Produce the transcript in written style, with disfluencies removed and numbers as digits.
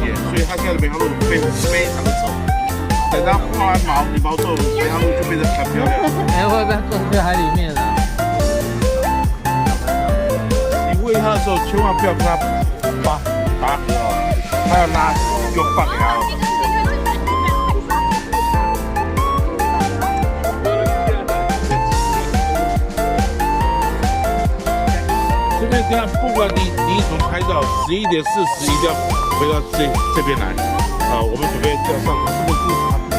点，所以它现在的北航路变非常的丑。等它画完羽毛之后，北航路就变得很漂亮。哎，会不会过去海里面了？你喂它的时候，千万不要跟它拔河哦，它要拉就放给它哦。这边这样，不管你从拍照11:40一定要回到这边来。我们准备要上这个故事。